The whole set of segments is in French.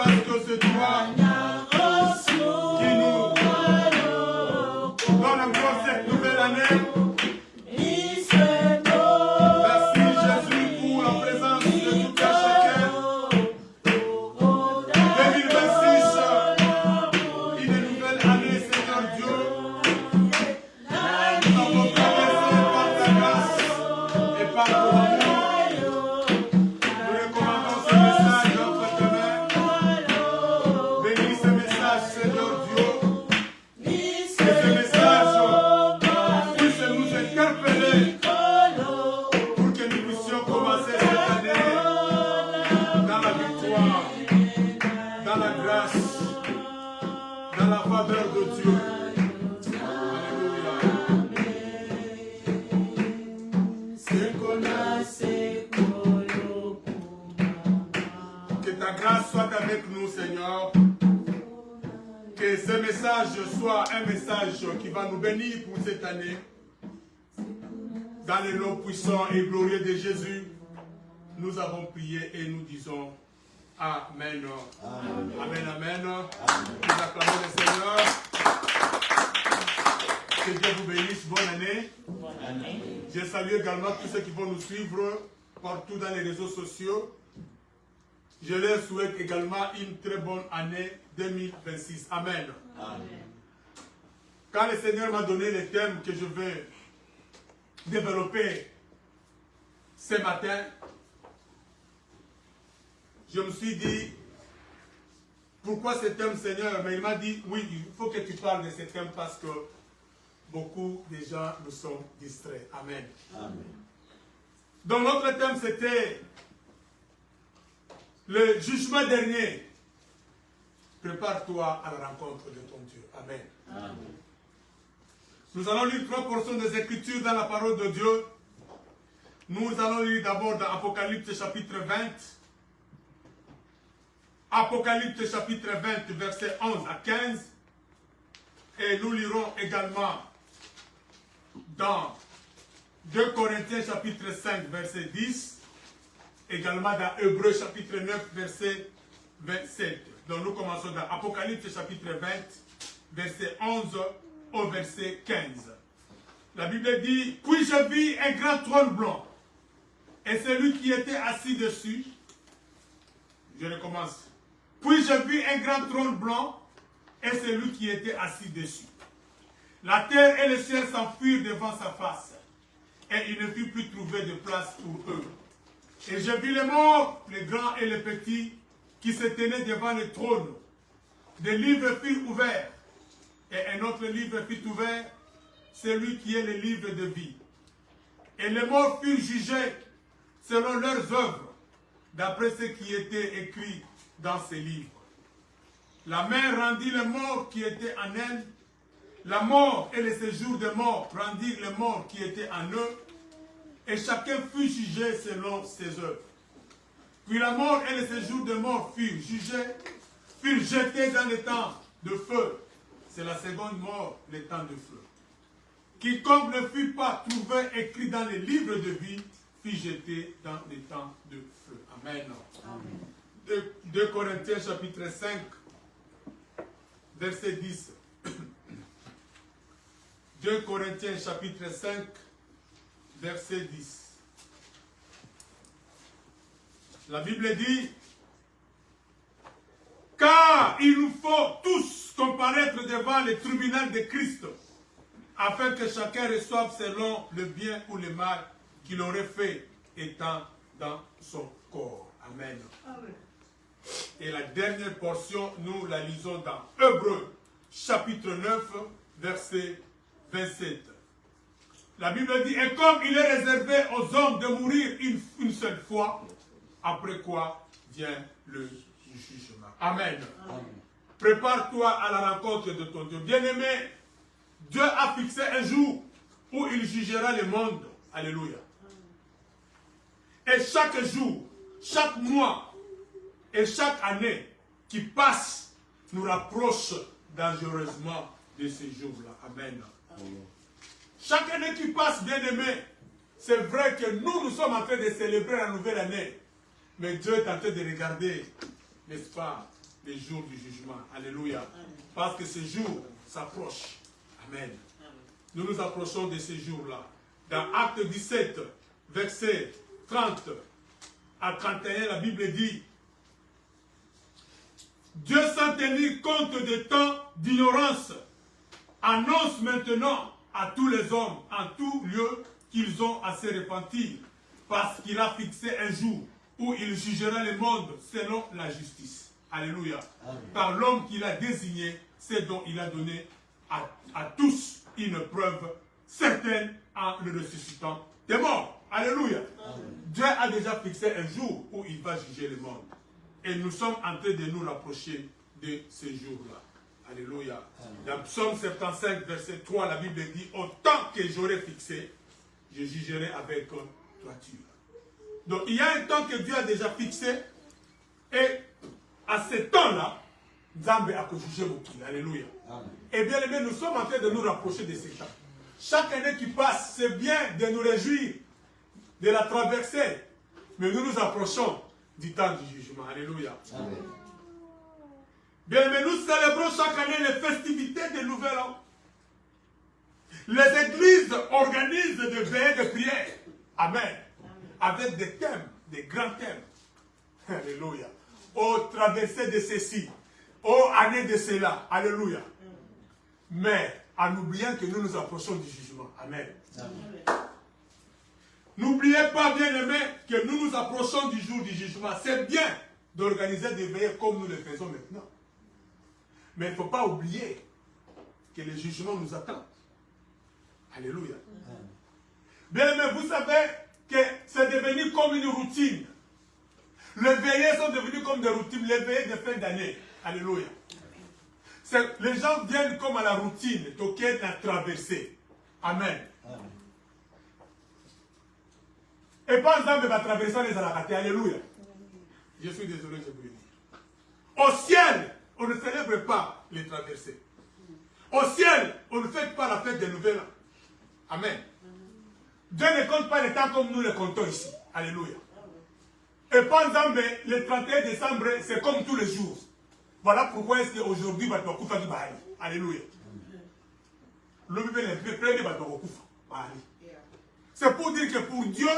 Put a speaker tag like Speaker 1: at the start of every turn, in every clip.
Speaker 1: parce que c'est toi qui nous donne encore cette nouvelle année. Merci Jésus pour la présence de tout un chacun. 2026, une nouvelle année, Seigneur Dieu. Nous avons traversé par ta grâce et par ton amour. Nous recommandons ce message entre tes mains. Bénis ce message, Seigneur Dieu. Que ce message puisse nous interpeller pour que nous puissions commencer cette année dans la victoire, dans la grâce, dans la faveur de Dieu. Alléluia. Que ta grâce soit avec nous, Seigneur. Que ce message soit un message qui va nous bénir pour cette année. Dans le nom puissant et glorieux de Jésus, nous avons prié et nous disons Amen. Amen, amen. Amen. Nous acclamons le Seigneur. Que Dieu vous bénisse. Bonne année.
Speaker 2: Bonne année.
Speaker 1: Je salue également tous ceux qui vont nous suivre partout dans les réseaux sociaux. Je leur souhaite également une très bonne année 2026. Amen.
Speaker 2: Amen.
Speaker 1: Quand le Seigneur m'a donné les thèmes que je vais développer ce matin, je me suis dit, pourquoi ce thème, Seigneur? Mais il m'a dit, oui, il faut que tu parles de ce thème parce que beaucoup de gens nous sont distraits. Amen.
Speaker 2: Amen.
Speaker 1: Donc notre thème, c'était le jugement dernier. Prépare-toi à la rencontre de ton Dieu. Amen.
Speaker 2: Amen.
Speaker 1: Nous allons lire 3 portions des Écritures dans la parole de Dieu. Nous allons lire d'abord dans Apocalypse chapitre 20. Apocalypse chapitre 20, versets 11 à 15. Et nous lirons également dans 2 Corinthiens chapitre 5, verset 10. Également dans Hébreux chapitre 9, verset 27. Donc nous commençons dans Apocalypse chapitre 20, verset 11 au verset 15. La Bible dit, puis je vis un grand trône blanc, et celui qui était assis dessus, je recommence. Puis je vis un grand trône blanc, et celui qui était assis dessus. La terre et le ciel s'enfuirent devant sa face, et il ne fut plus trouvé de place pour eux. Et je vis les morts, les grands et les petits, qui se tenaient devant le trône. Des livres furent ouverts, et un autre livre fut ouvert, celui qui est le livre de vie. Et les morts furent jugés selon leurs œuvres, d'après ce qui était écrit dans ces livres. La mer rendit les morts qui étaient en elle, la mort et le séjour des morts rendirent les morts qui étaient en eux, et chacun fut jugé selon ses œuvres. Puis la mort et le séjour des morts furent jugés, furent jetés dans le temps de feu. C'est la seconde mort, le temps de feu. Quiconque ne fut pas trouvé écrit dans les livres de vie, fut jeté dans le temps de feu. Amen. Amen. 2 Corinthiens chapitre 5, verset 10. 2 Corinthiens chapitre 5, verset 10. La Bible dit, car il nous faut tous comparaître devant le tribunal de Christ, afin que chacun reçoive selon le bien ou le mal qu'il aurait fait étant dans son corps. Amen. Amen. Et la dernière portion, nous la lisons dans Hébreux, chapitre 9, verset 27. La Bible dit, et comme il est réservé aux hommes de mourir une seule fois, après quoi vient le jugement. Amen. Amen. Prépare-toi à la rencontre de ton Dieu. Bien-aimé, Dieu a fixé un jour où il jugera le monde. Alléluia. Et chaque jour, chaque mois et chaque année qui passe nous rapproche dangereusement de ces jours-là. Amen. Amen. Chaque année qui passe, bien-aimé, c'est vrai que nous sommes en train de célébrer la nouvelle année. Mais Dieu est en train de regarder, n'est-ce pas, les jours du jugement. Alléluia. Parce que ce jour s'approche. Amen. Nous nous approchons de ces jours-là. Dans Acte 17, versets 30 à 31, la Bible dit: Dieu, sans tenir compte des temps d'ignorance, annonce maintenant à tous les hommes, en tout lieu, qu'ils ont à se repentir, parce qu'il a fixé un jour où il jugera le monde selon la justice. Alléluia. Amen. Par l'homme qu'il a désigné, c'est dont il a donné à tous une preuve certaine en le ressuscitant des morts. Alléluia. Amen. Dieu a déjà fixé un jour où il va juger le monde. Et nous sommes en train de nous rapprocher de ce jour-là. Alléluia. Amen. Dans Psaume 75, verset 3, la Bible dit: au temps que j'aurai fixé, je jugerai avec droiture. Donc il y a un temps que Dieu a déjà fixé, et à ce temps-là, Nzambe a jugé beaucoup. Alléluia. Amen. Et bien aimé, nous sommes en train de nous rapprocher de ce temps. Chaque année qui passe, c'est bien de nous réjouir de la traversée, mais nous nous approchons du temps du jugement. Alléluia. Amen. Bien aimé, nous célébrons chaque année les festivités de Nouvel An. Les églises organisent des veillées de prière. Amen. Avec des thèmes, des grands thèmes. Alléluia. Aux traversées de ceci, aux années de cela. Alléluia. Mais en oubliant que nous nous approchons du jugement. Amen. Amen. N'oubliez pas, bien aimé, que nous nous approchons du jour du jugement. C'est bien d'organiser des veillées comme nous le faisons maintenant. Mais il ne faut pas oublier que le jugement nous attend. Alléluia. Amen. Bien aimé, vous savez que c'est devenu comme une routine. Les veillées sont devenues comme des routines, les veillées de fin d'année. Alléluia. Les gens viennent comme à la routine, toquer la traversée. Amen. Amen. Et pas Nzambe va traverser les alakatés. Alléluia. Je suis désolé, je vous le dis. Au ciel, on ne célèbre pas les traversées. Au ciel, on ne fait pas la fête des Nouvel An. Amen. Dieu ne compte pas les temps comme nous les comptons ici. Alléluia. Et pas Nzambe, le 31 décembre, c'est comme tous les jours. Voilà pourquoi est-ce qu'aujourd'hui, va te couper du Bahari. Alléluia. C'est pour dire que pour Dieu,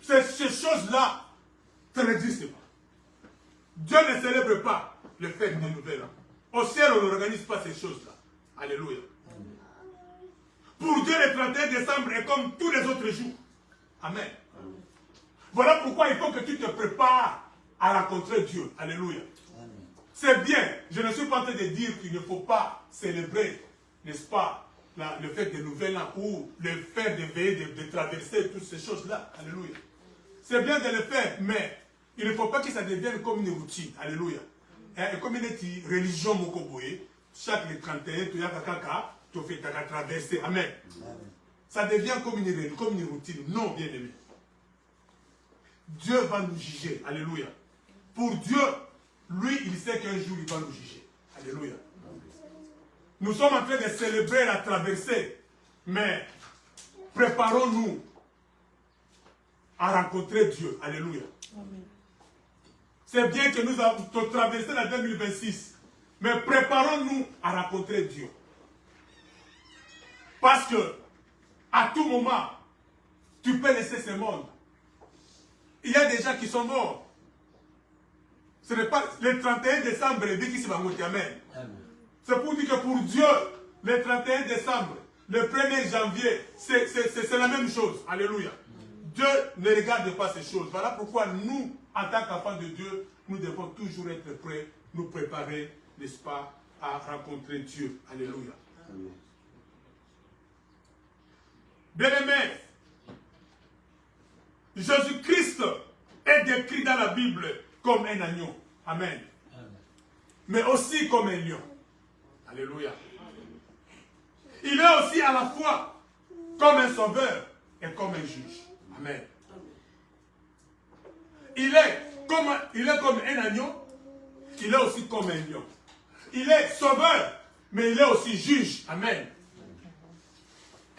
Speaker 1: ces choses-là, ça n'existe pas. Dieu ne célèbre pas le fête de Nouvel An. Au ciel, on n'organise pas ces choses-là. Alléluia. Pour Dieu, le 31 décembre est comme tous les autres jours. Amen. Voilà pourquoi il faut que tu te prépares à rencontrer Dieu. Alléluia. C'est bien. Je ne suis pas en train de dire qu'il ne faut pas célébrer, n'est-ce pas, le fait de Nouvel An ou le fait de veiller, de traverser toutes ces choses-là. Alléluia. C'est bien de le faire, mais il ne faut pas que ça devienne comme une routine. Alléluia. Et comme une religion mokoboye, chaque le 31, tu as kaka, tu fais ta traversée. Amen. Ça devient comme une routine. Non, bien aimé. Dieu va nous juger. Alléluia. Pour Dieu, lui, il sait qu'un jour, il va nous juger. Alléluia. Nous sommes en train de célébrer la traversée, mais préparons-nous à rencontrer Dieu. Alléluia. C'est bien que nous avons traversé la 2026, mais préparons-nous à rencontrer Dieu. Parce que, à tout moment, tu peux laisser ce monde. Il y a des gens qui sont morts. Ce n'est pas le 31 décembre, qui se va monter. Amen. C'est pour dire que pour Dieu, le 31 décembre, le 1er janvier, c'est la même chose. Alléluia. Dieu ne regarde pas ces choses. Voilà pourquoi nous, en tant qu'enfants de Dieu, nous devons toujours être prêts, nous préparer, n'est-ce pas, à rencontrer Dieu. Alléluia. Amen. Bien-aimés, Jésus-Christ est décrit dans la Bible comme un agneau. Amen. Amen. Mais aussi comme un lion. Alléluia. Il est aussi à la fois comme un sauveur et comme un juge. Amen. Il est comme un agneau, il est aussi comme un lion. Il est sauveur, mais il est aussi juge. Amen.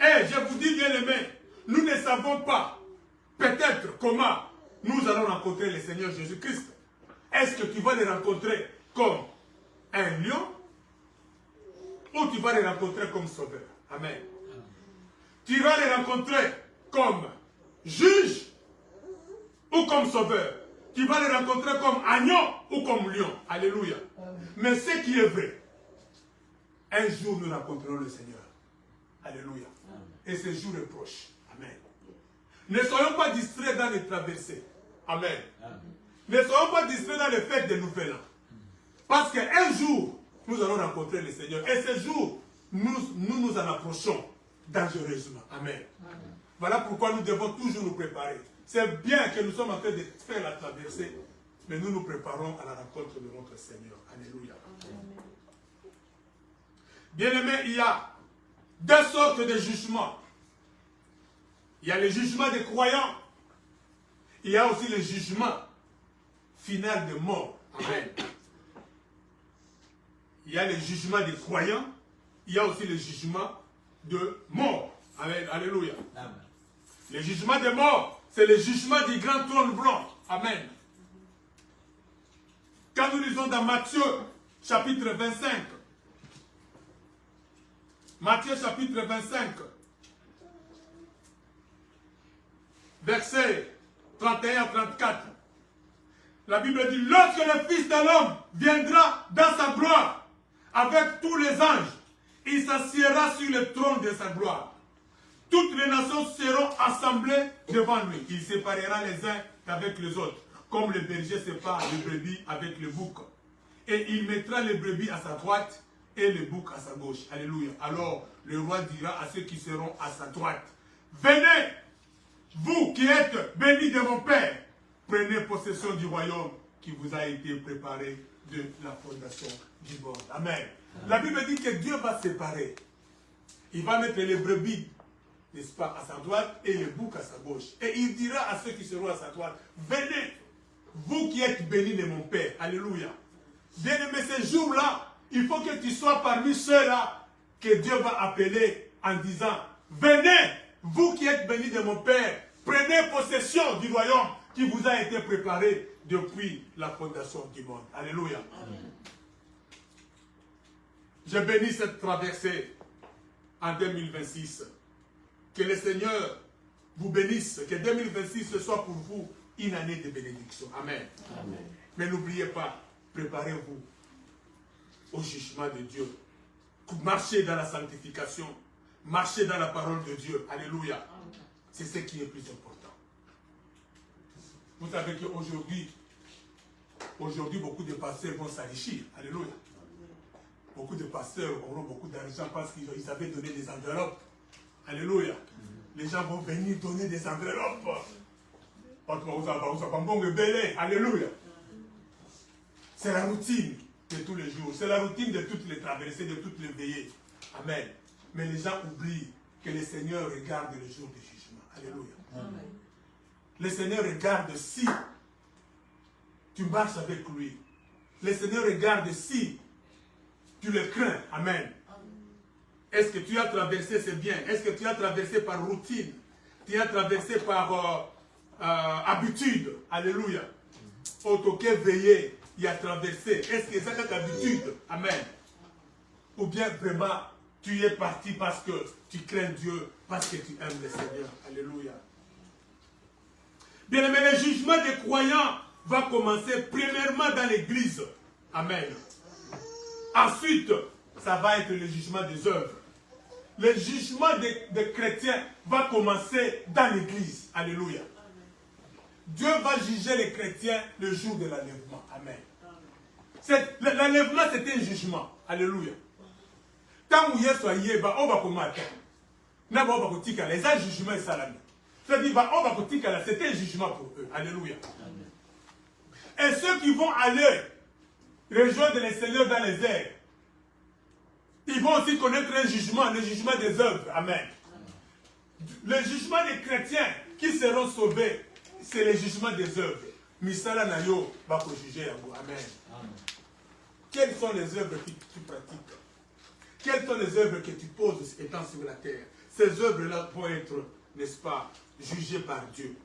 Speaker 1: Et je vous dis bien aimé, nous ne savons pas peut-être comment nous allons rencontrer le Seigneur Jésus-Christ. Est-ce que tu vas le rencontrer comme un lion ou tu vas les rencontrer comme sauveur. Amen. Tu vas les rencontrer comme juge ou comme sauveur. Tu vas les rencontrer comme agneau ou comme lion. Alléluia. Mais ce qui est vrai, un jour nous rencontrerons le Seigneur. Alléluia. Et ce jour est proche. Amen. Ne soyons pas distraits dans les traversées. Amen. Ne soyons pas distraits dans les fêtes des Nouvel An. Parce qu'un jour, nous allons rencontrer le Seigneur. Et ce jour, nous en approchons dangereusement. Amen. Voilà pourquoi nous devons toujours nous préparer. C'est bien que nous sommes en train de faire la traversée, mais nous nous préparons à la rencontre de notre Seigneur. Alléluia. Bien-aimés, il y a deux sortes de jugements. Il y a le jugement des croyants. Il y a aussi le jugement final de mort. Amen. Il y a le jugement des croyants. Il y a aussi le jugement de mort. Amen. Alléluia. Amen. Le jugement de mort, c'est le jugement du grand trône blanc. Amen. Quand nous lisons dans Matthieu, chapitre 25, Matthieu, chapitre 25, versets 31 à 34, la Bible dit, lorsque le Fils de l'homme viendra dans sa gloire, avec tous les anges, il s'assiera sur le trône de sa gloire. Toutes les nations seront assemblées devant lui. Il séparera les uns avec les autres, comme le berger sépare les brebis avec le bouc. Et il mettra les brebis à sa droite et le bouc à sa gauche. Alléluia. Alors le roi dira à ceux qui seront à sa droite, venez, vous qui êtes bénis de mon Père, prenez possession du royaume qui vous a été préparé de la fondation du monde. Amen. La Bible dit que Dieu va séparer. Il va mettre les brebis, n'est-ce pas, à sa droite et le bouc à sa gauche. Et il dira à ceux qui seront à sa droite, venez, vous qui êtes bénis de mon Père. Alléluia. Bien-aimé, ce jour-là, il faut que tu sois parmi ceux-là que Dieu va appeler en disant, venez, vous qui êtes bénis de mon Père, prenez possession du royaume qui vous a été préparé depuis la fondation du monde. Alléluia. Amen. Je bénis cette traversée en 2026. Que le Seigneur vous bénisse. Que 2026 soit pour vous une année de bénédiction. Amen. Amen. Mais n'oubliez pas, préparez-vous au jugement de Dieu. Marchez dans la sanctification. Marchez dans la parole de Dieu. Alléluia. C'est ce qui est plus important. Vous savez qu'aujourd'hui, beaucoup de pasteurs vont s'enrichir. Alléluia. Beaucoup de pasteurs auront beaucoup d'argent parce qu'ils avaient donné des enveloppes. Alléluia. Les gens vont venir donner des enveloppes. Alléluia. C'est la routine de tous les jours. C'est la routine de toutes les traversées, de toutes les veillées. Amen. Mais les gens oublient que le Seigneur regarde le jour du jugement. Alléluia. Amen. Le Seigneur regarde si tu marches avec lui. Le Seigneur regarde si tu le crains. Amen. Est-ce que tu as traversé, c'est bien. Est-ce que tu as traversé par routine? Tu as traversé par habitude. Alléluia. Autoqué veillé, il a traversé. Est-ce que c'est cette habitude? Amen. Ou bien vraiment, tu es parti parce que tu crains Dieu, parce que tu aimes le Seigneur. Alléluia. Bien aimé, le jugement des croyants va commencer premièrement dans l'église. Amen. Ensuite, ça va être le jugement des œuvres. Le jugement des chrétiens va commencer dans l'église. Alléluia. Dieu va juger les chrétiens le jour de l'enlèvement. Amen. L'enlèvement, c'est un jugement. Alléluia. Tant que vous soyez, on va commencer. Les gens jugement et salami. C'est-à-dire, c'est un jugement pour eux. Alléluia. Et ceux qui vont aller rejoindre le Seigneur dans les airs, ils vont aussi connaître un jugement, le jugement des œuvres. Amen. Le jugement des chrétiens qui seront sauvés, c'est le jugement des œuvres. Misala Nayo va juger. Amen. Quelles sont les œuvres que tu pratiques? Quelles sont les œuvres que tu poses étant sur la terre? Ces œuvres-là vont être, n'est-ce pas, jugées par Dieu.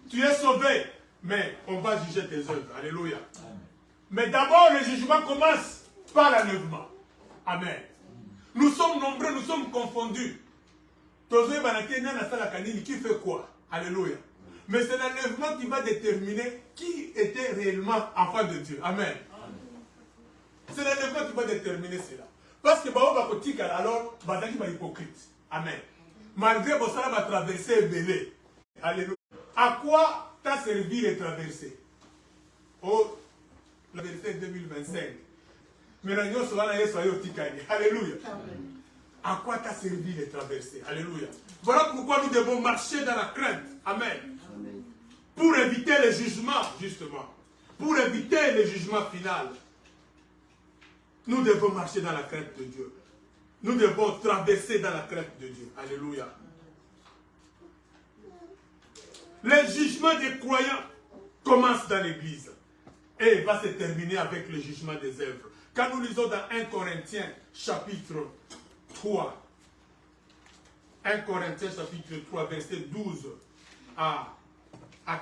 Speaker 1: Tu es sauvé, mais on va juger tes œuvres. Alléluia. Amen. Mais d'abord, le jugement commence par l'enlèvement. Amen. Nous sommes nombreux, nous sommes confondus. Qui fait quoi? Alléluia. Mais c'est l'enlèvement qui va déterminer qui était réellement enfant de Dieu. Amen. C'est l'enlèvement qui va déterminer cela. Parce que alors, il va hypocrite. Amen. Malgré que ça va traverser belé. Alléluia. À quoi t'a servi les traversées? Oh, la vérité 2025. Mais nous sommes Alléluia. À quoi t'a servi les traversées? Alléluia. Voilà pourquoi nous devons marcher dans la crainte. Amen. Amen. Pour éviter le jugement, justement. Pour éviter le jugement final. Nous devons marcher dans la crainte de Dieu. Nous devons traverser dans la crainte de Dieu. Alléluia. Le jugement des croyants commence dans l'Église et va se terminer avec le jugement des œuvres. Quand nous lisons dans 1 Corinthiens chapitre 3, 1 Corinthiens chapitre 3, verset 12 à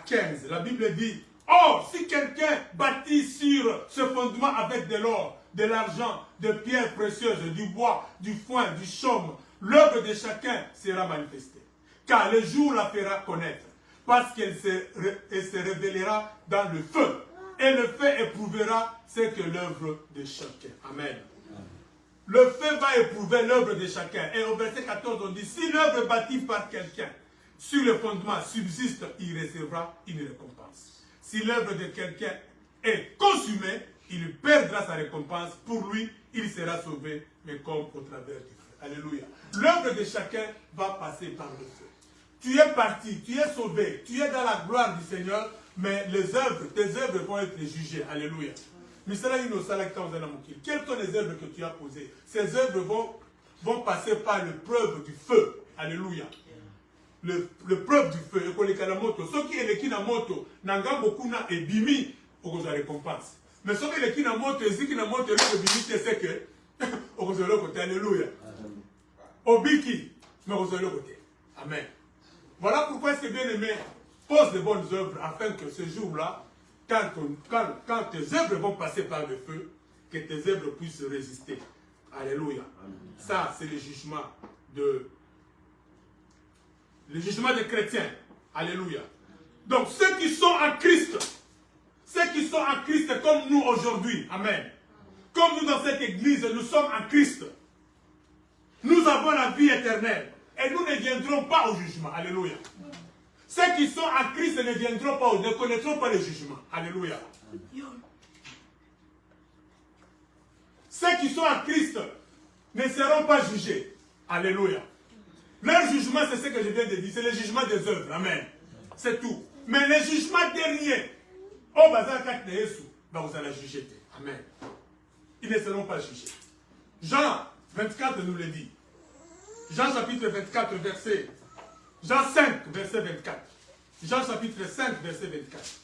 Speaker 1: 15, la Bible dit: or, si quelqu'un bâtit sur ce fondement avec de l'or, de l'argent, de pierres précieuses, du bois, du foin, du chaume, l'œuvre de chacun sera manifestée. Car le jour la fera connaître, parce qu'elle se révélera dans le feu. Et le feu éprouvera ce que l'œuvre de chacun. Amen. Le feu va éprouver l'œuvre de chacun. Et au verset 14, on dit: si l'œuvre bâtie par quelqu'un sur le fondement subsiste, il recevra une récompense. Si l'œuvre de quelqu'un est consumée, il perdra sa récompense. Pour lui, il sera sauvé, mais comme au travers du feu. Alléluia. L'œuvre de chacun va passer par le feu. Tu es parti, tu es sauvé, tu es dans la gloire du Seigneur, mais les œuvres, tes œuvres vont être jugées. Alléluia. Quelles sont les œuvres que tu as posées? Ces œuvres vont passer par l'épreuve du feu. Alléluia. L'épreuve du feu. Ceux qui sont dans la moto, n'ont beaucoup de bimi pour la récompense. Mais ceux qui sont dans la moto, ceux qui sont dans la moto, c'est que au côté. Alléluia. Au biki, mais au côté. Amen. Voilà pourquoi c'est bien aimé. Pose de bonnes œuvres afin que ce jour-là, quand tes œuvres vont passer par le feu, que tes œuvres puissent résister. Alléluia. Ça, c'est le jugement des chrétiens. Alléluia. Donc, ceux qui sont en Christ comme nous aujourd'hui, amen. Comme nous dans cette église, nous sommes en Christ. Nous avons la vie éternelle. Et nous ne viendrons pas au jugement. Alléluia. Ceux qui sont en Christ ne viendront pas, ne connaîtront pas le jugement. Alléluia. Ceux qui sont en Christ ne seront pas jugés. Alléluia. Leur jugement, c'est ce que je viens de dire. C'est le jugement des œuvres. Amen. C'est tout. Mais le jugement dernier, au bazar de Jésus, vous allez juger. Amen. Ils ne seront pas jugés. Jean 24 nous le dit. Jean chapitre 24, verset. Jean 5, verset 24. Jean chapitre 5, verset 24.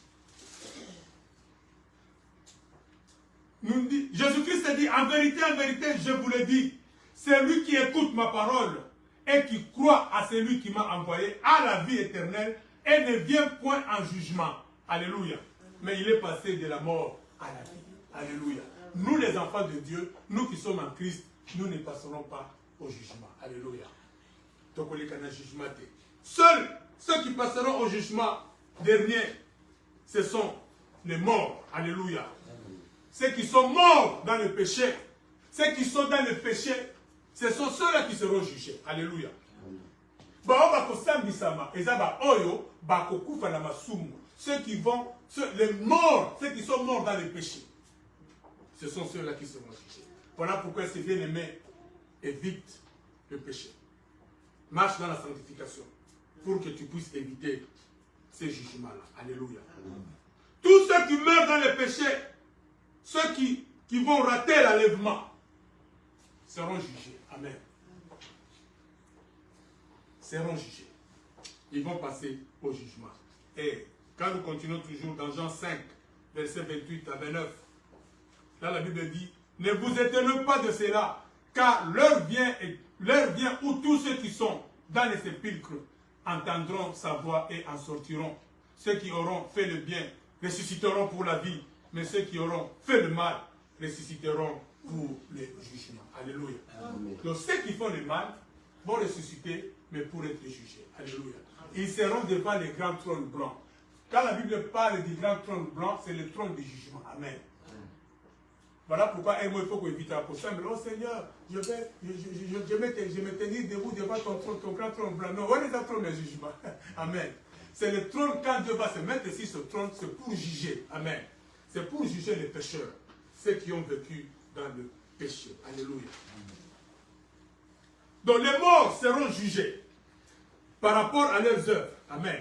Speaker 1: Jésus-Christ dit: en vérité, je vous le dis, celui qui écoute ma parole et qui croit à celui qui m'a envoyé a la vie éternelle et ne vient point en jugement. Alléluia. Mais il est passé de la mort à la vie. Alléluia. Nous les enfants de Dieu, nous qui sommes en Christ, nous ne passerons pas au jugement. Alléluia. Donc on est qu'un jugement. Seuls ceux qui passeront au jugement dernier, ce sont les morts. Alléluia. Ceux qui sont morts dans le péché, ceux qui sont dans le péché, ce sont ceux-là qui seront jugés. Alléluia. Ceux qui vont, les morts, ceux qui sont morts dans le péché, ce sont ceux-là qui seront jugés. Voilà pourquoi c'est bien aimé, évite le péché. Marche dans la sanctification pour que tu puisses éviter ces jugements-là. Alléluia. Tous ceux qui meurent dans le péché, ceux qui vont rater l'enlèvement, seront jugés. Amen. Seront jugés. Ils vont passer au jugement. Et quand nous continuons toujours dans Jean 5, versets 28 à 29, là la Bible dit: ne vous étonnez pas de cela, car l'heure vient où tous ceux qui sont dans les sépulcres entendront sa voix et en sortiront. Ceux qui auront fait le bien ressusciteront pour la vie, mais ceux qui auront fait le mal ressusciteront pour le jugement. Alléluia. Amen. Donc ceux qui font le mal vont ressusciter, mais pour être jugés. Alléluia. Ils seront devant les grands trônes blancs. Quand la Bible parle du grand trône blanc, c'est le trône du jugement. Amen. Voilà pourquoi il faut qu'on évite la prochaine. Mais oh Seigneur, je me tenir debout devant ton grand trône blanc. Non, où est le trône du jugement? Amen. C'est le trône, quand Dieu va se mettre ici, ce trône, c'est pour juger. Amen. C'est pour juger les pécheurs, ceux qui ont vécu dans le péché. Alléluia. Donc les morts seront jugés par rapport à leurs œuvres. Amen.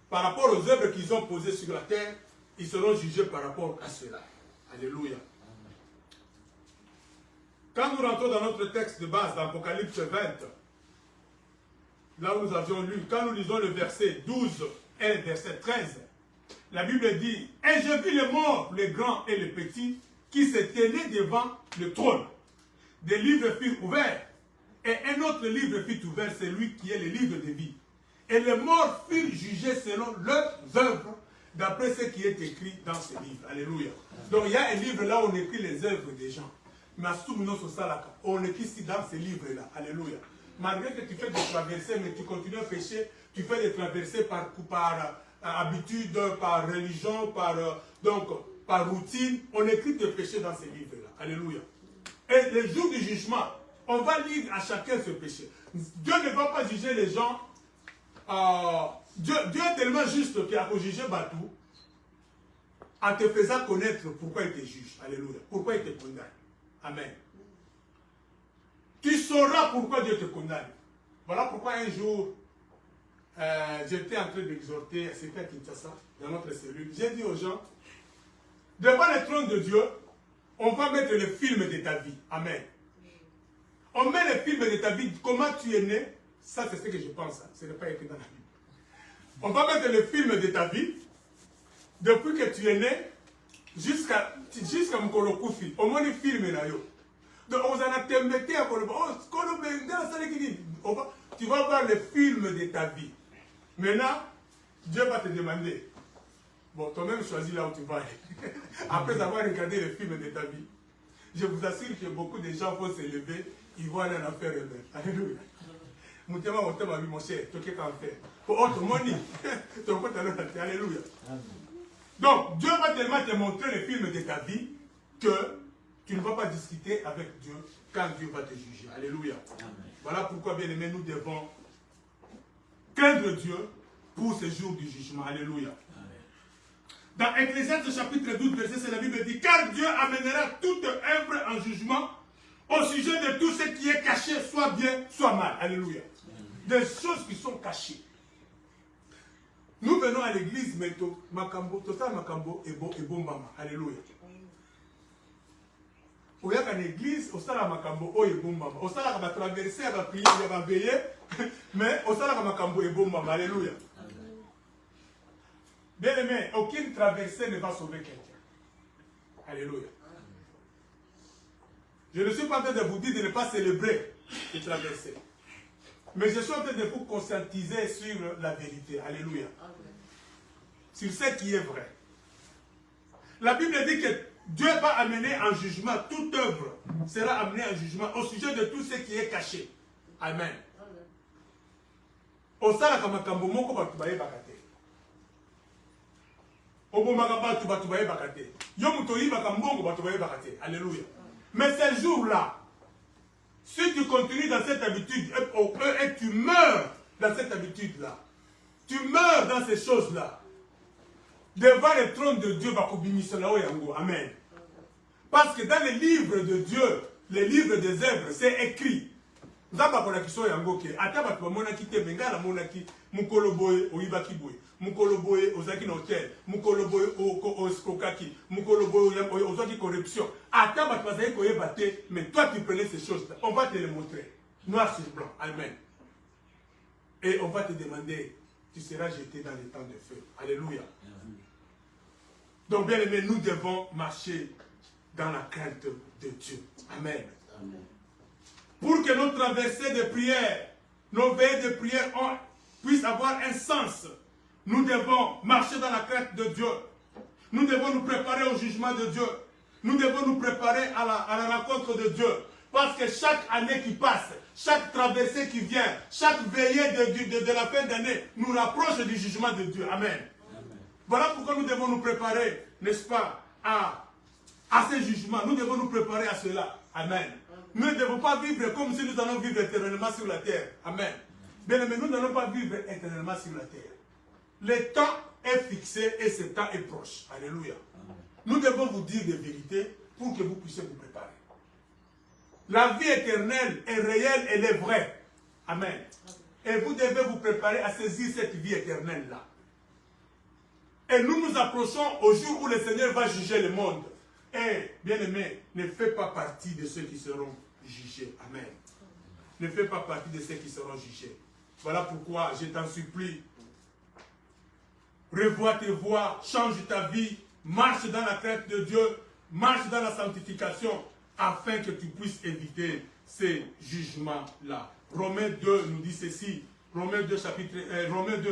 Speaker 1: Par rapport aux œuvres qu'ils ont posées sur la terre, ils seront jugés par rapport à cela. Alléluia. Quand nous rentrons dans notre texte de base, dans Apocalypse 20, là où nous avions lu, quand nous lisons le verset 12 et le verset 13, la Bible dit « Et je vis les morts, les grands et les petits, qui se tenaient devant le trône. Des livres furent ouverts, et un autre livre fut ouvert, celui qui est le livre de vie. Et les morts furent jugés selon leurs œuvres, d'après ce qui est écrit dans ce livre. » Alléluia. Donc il y a un livre là où on écrit les œuvres des gens. Mais on écrit ici dans ce livre-là. Alléluia. Malgré que tu fais des traversées, mais tu continues à pécher, tu fais des traversées par habitude, par religion, par routine. On écrit tes péchés dans ces livres-là. Alléluia. Et le jour du jugement, on va lire à chacun ce péché. Dieu ne va pas juger les gens. Dieu est tellement juste qu'il a jugé Batou en te faisant connaître pourquoi il te juge. Alléluia. Pourquoi il te condamne. Amen. Tu sauras pourquoi Dieu te condamne. Voilà pourquoi un jour, j'étais en train d'exhorter, c'était à Kinshasa, dans notre cellule. J'ai dit aux gens, devant le trône de Dieu, on va mettre le film de ta vie. Amen. On met le film de ta vie, comment tu es né. Ça, c'est ce que je pense. Ce n'est pas écrit dans la Bible. On va mettre le film de ta vie, depuis que tu es né, jusqu'à Mkolo Koufi. Au moins, le film est là. Donc, on a tembêté à Kolo. Tu vas voir le film de ta vie. Maintenant, Dieu va te demander. Bon, toi-même choisis là où tu vas aller. Après avoir regardé le film de ta vie, je vous assure que beaucoup de gens vont se lever, ils vont aller en affaire eux-mêmes. Alléluia. Mon cher, tu es qu'en faire. Oh, ton moni. Alléluia. Donc, Dieu va tellement te montrer le film de ta vie que tu ne vas pas discuter avec Dieu quand Dieu va te juger. Alléluia. Amen. Voilà pourquoi, bien aimé, nous devons craindre Dieu pour ce jour du jugement. Alléluia. Amen. Dans Ecclésiaste chapitre 12, verset 7, la Bible dit « Car Dieu amènera toute œuvre en jugement au sujet de tout ce qui est caché, soit bien, soit mal. » Alléluia. Amen. Des choses qui sont cachées. Nous venons à l'église, mais Makambo, Total Makambo et bon Mama. Alléluia. Au y a une église, au Sala Makambo et bon Mama. Au Sala va traverser, elle va prier, elle va veiller, mais au Sala Makambo et bon Mama. Alléluia. Bien aimé, aucune traversée ne va sauver quelqu'un. Alléluia. Je ne suis pas en train de vous dire de ne pas célébrer les traversées. Mais je suis en train de vous conscientiser sur la vérité. Alléluia. Sur ce qui est vrai. La Bible dit que Dieu va amener en jugement, toute œuvre sera amenée en jugement au sujet de tout ce qui est caché. Amen. Osala kamakambo moko batubaye bakate. Obomaka batubaye bakate. Yo mutoyi bakambongo batubaye bakate. Alléluia. Mais ce jour-là, si tu continues dans cette habitude et tu meurs dans cette habitude-là, tu meurs dans ces choses-là, devant le trône de Dieu, amen. Parce que dans les livres de Dieu, les livres des œuvres, c'est écrit. Nous avons pas qui sont yango ke. Ataba tu mona ki te mengala mona ki mukoloboye oyibaki boye. Mukoloboye ozaki na hôtel, mukoloboye o skokaki, mukoloboye ozaki corruption. Ataba tu bazaki koyeba te, mais toi tu prenais ces choses-là. On va te les montrer. Noir sur blanc. Amen. Et on va te demander, tu seras jeté dans les temps de feu. Alléluia. Donc bien aimé, nous devons marcher dans la crainte de Dieu. Amen. Amen. Pour que nos traversées de prière, nos veillées de prière puissent avoir un sens, nous devons marcher dans la crainte de Dieu. Nous devons nous préparer au jugement de Dieu. Nous devons nous préparer à la rencontre de Dieu. Parce que chaque année qui passe, chaque traversée qui vient, chaque veillée de la fin d'année nous rapproche du jugement de Dieu. Amen. Amen. Voilà pourquoi nous devons nous préparer, n'est-ce pas, à ces jugements. Nous devons nous préparer à cela. Amen. Nous ne devons pas vivre comme si nous allons vivre éternellement sur la terre. Amen. Bien aimé, nous n'allons pas vivre éternellement sur la terre. Le temps est fixé et ce temps est proche. Alléluia. Nous devons vous dire des vérités pour que vous puissiez vous préparer. La vie éternelle est réelle, elle est vraie. Amen. Et vous devez vous préparer à saisir cette vie éternelle-là. Et nous nous approchons au jour où le Seigneur va juger le monde. Et, bien aimé, ne fais pas partie de ceux qui seront jugés. Amen. Ne fais pas partie de ceux qui seront jugés. Voilà pourquoi je t'en supplie. Revois tes voies, change ta vie, marche dans la crainte de Dieu, marche dans la sanctification, afin que tu puisses éviter ces jugements-là. Romains 2 nous dit ceci. Romains 2,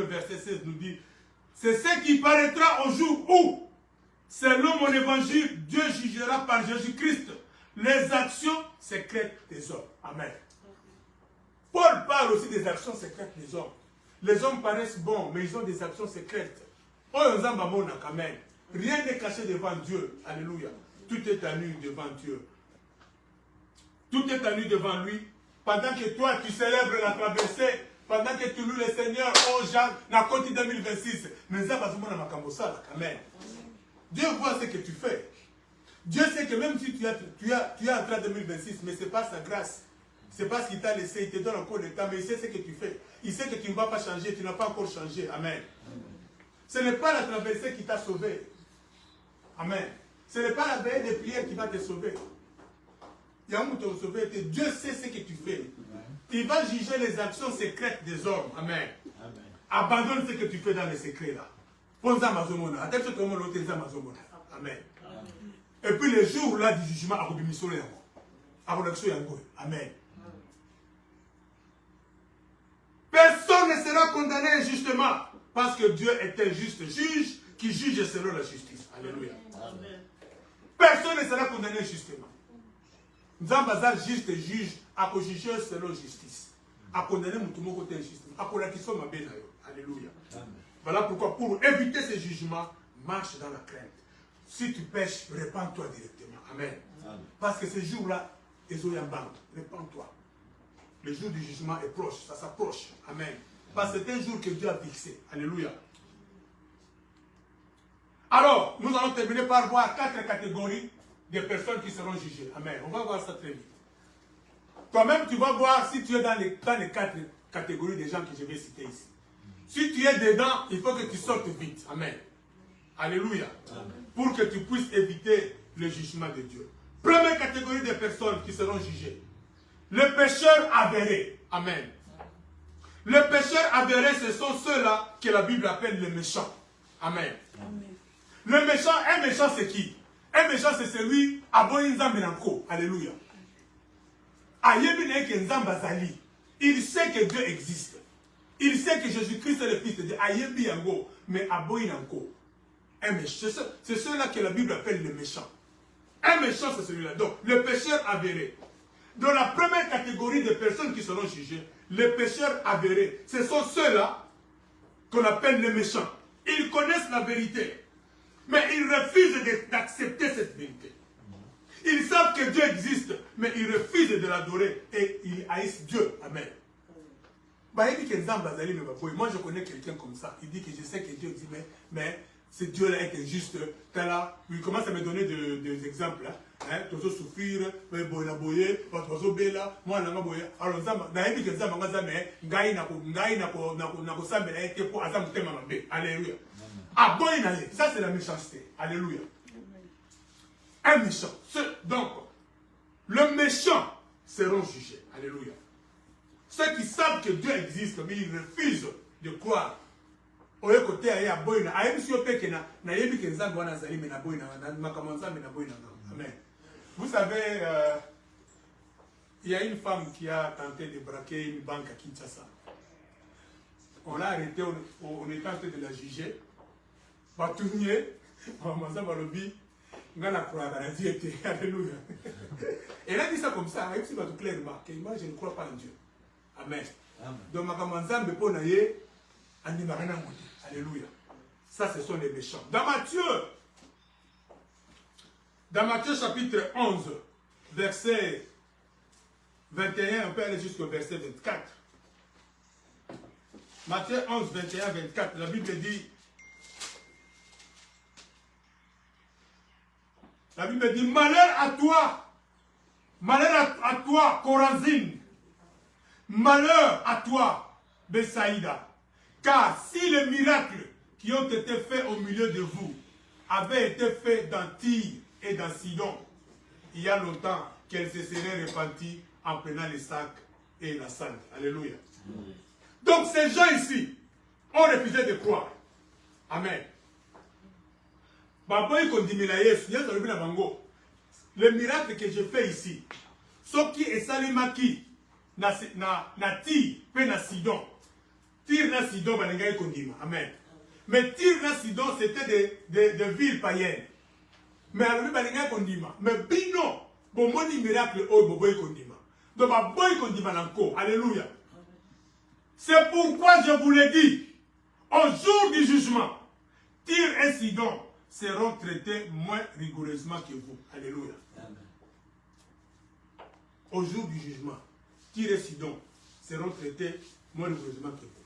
Speaker 1: verset 16 nous dit, c'est ce qui paraîtra au jour où, selon mon évangile, Dieu jugera par Jésus-Christ les actions secrètes des hommes. Amen. Paul parle aussi des actions secrètes des hommes. Les hommes paraissent bons, mais ils ont des actions secrètes. Amen. Rien n'est caché devant Dieu. Alléluia. Tout est à nu devant Dieu. Tout est à nu devant lui. Pendant que toi, tu célèbres la traversée, pendant que tu loues le Seigneur, oh Jean, na côté 2026, Amen. Dieu voit ce que tu fais. Dieu sait que même si tu es en train 2026, mais ce n'est pas sa grâce. C'est parce qu'il t'a laissé, il te donne encore le temps, mais il sait ce que tu fais. Il sait que tu ne vas pas changer, tu n'as pas encore changé. Amen. Ce n'est pas la traversée qui t'a sauvé. Amen. Ce n'est pas la veille de prière qui va te sauver. Dieu sait ce que tu fais. Il va juger les actions secrètes des hommes. Amen. Amen. Abandonne ce que tu fais dans les secrets là. Amen. Et puis le jour là du jugement, Amen. Personne ne sera condamné injustement parce que Dieu est un juste juge qui juge selon la justice. Alléluia. Amen. Personne ne sera condamné injustement. Nzambaza juste juge à juger selon justice. À condamner mon tout le côté injustement. À condamner qui sont ma bénayo. Alléluia. Amen. Voilà pourquoi pour éviter ces jugements, marche dans la crainte. Si tu pêches, répands-toi directement. Amen. Amen. Parce que ce jour-là, répands-toi. Le jour du jugement est proche, ça s'approche. Amen. Parce que c'est un jour que Dieu a fixé. Alléluia. Alors, nous allons terminer par voir 4 catégories de personnes qui seront jugées. Amen. On va voir ça très vite. Toi-même, tu vas voir si tu es dans les 4 catégories de gens que je vais citer ici. Si tu es dedans, il faut que tu sortes vite. Amen. Alléluia. Amen. Pour que tu puisses éviter le jugement de Dieu. Première catégorie de personnes qui seront jugées. Les pécheurs avérés. Amen. Les pécheurs avérés, ce sont ceux-là que la Bible appelle les méchants. Amen. Amen. Le méchant, un méchant c'est qui? Un méchant c'est celui Alléluia. Il sait que Dieu existe. Il sait que Jésus-Christ est le Fils de Dieu. Mais un méchant, c'est ceux-là que la Bible appelle les méchants. Un méchant c'est celui-là. Donc, le pécheur avéré. Dans la première catégorie de personnes qui seront jugées, les pécheurs avérés, ce sont ceux-là qu'on appelle les méchants. Ils connaissent la vérité, mais ils refusent d'accepter cette vérité. Ils savent que Dieu existe, mais ils refusent de l'adorer et ils haïssent Dieu. Amen. Moi, je connais quelqu'un comme ça. Il dit que je sais que Dieu existe, mais ce Dieu-là est injuste. Il commence à me donner des exemples. Tu vas souffrir, tu vas boyer, tu vas béla, moi, je vais boyer. Alors, alléluia. Ah, bon, ça c'est la méchanceté. Alléluia. Un méchant. Donc, le méchant seront jugés. Alléluia. Ceux qui savent que Dieu existe, mais ils refusent de croire. Amen. Vous savez, il y a une femme qui a tenté de braquer une banque à Kinshasa. On l'a arrêtée, on est en train de la juger. Batounier, Alléluia. Elle a dit ça comme ça, c'est pas tout clairement. Moi, je ne crois pas en Dieu. Amen. Donc, alléluia. Ça, ce sont les méchants. Dans Matthieu chapitre 11, verset 21, on peut aller jusqu'au verset 24. Matthieu 11, 21, 24, la Bible dit, malheur à toi, Corazine, malheur à toi, Bethsaïda, car si les miracles qui ont été faits au milieu de vous avaient été faits dans Tyr et dans Sidon, il y a longtemps qu'elles se seraient repenties en prenant les sacs et la cendre. Alléluia. Donc ces gens ici ont refusé de croire. Amen. Le miracle que je fais ici, ce qui est salimaki, na Tyr et na Sidon. Tyr na Sidon, amen. Mais Tyr na Sidon, c'était des villes païennes. Mais alors, mais bino, bon miracle, oh, boboy kondima. Donc, boy kondima encore. Alléluia. C'est pourquoi je vous l'ai dit, au jour du jugement, Tyr et Sidon seront traités moins rigoureusement que vous. Alléluia. Au jour du jugement, Tyr et Sidon seront traités moins rigoureusement que vous.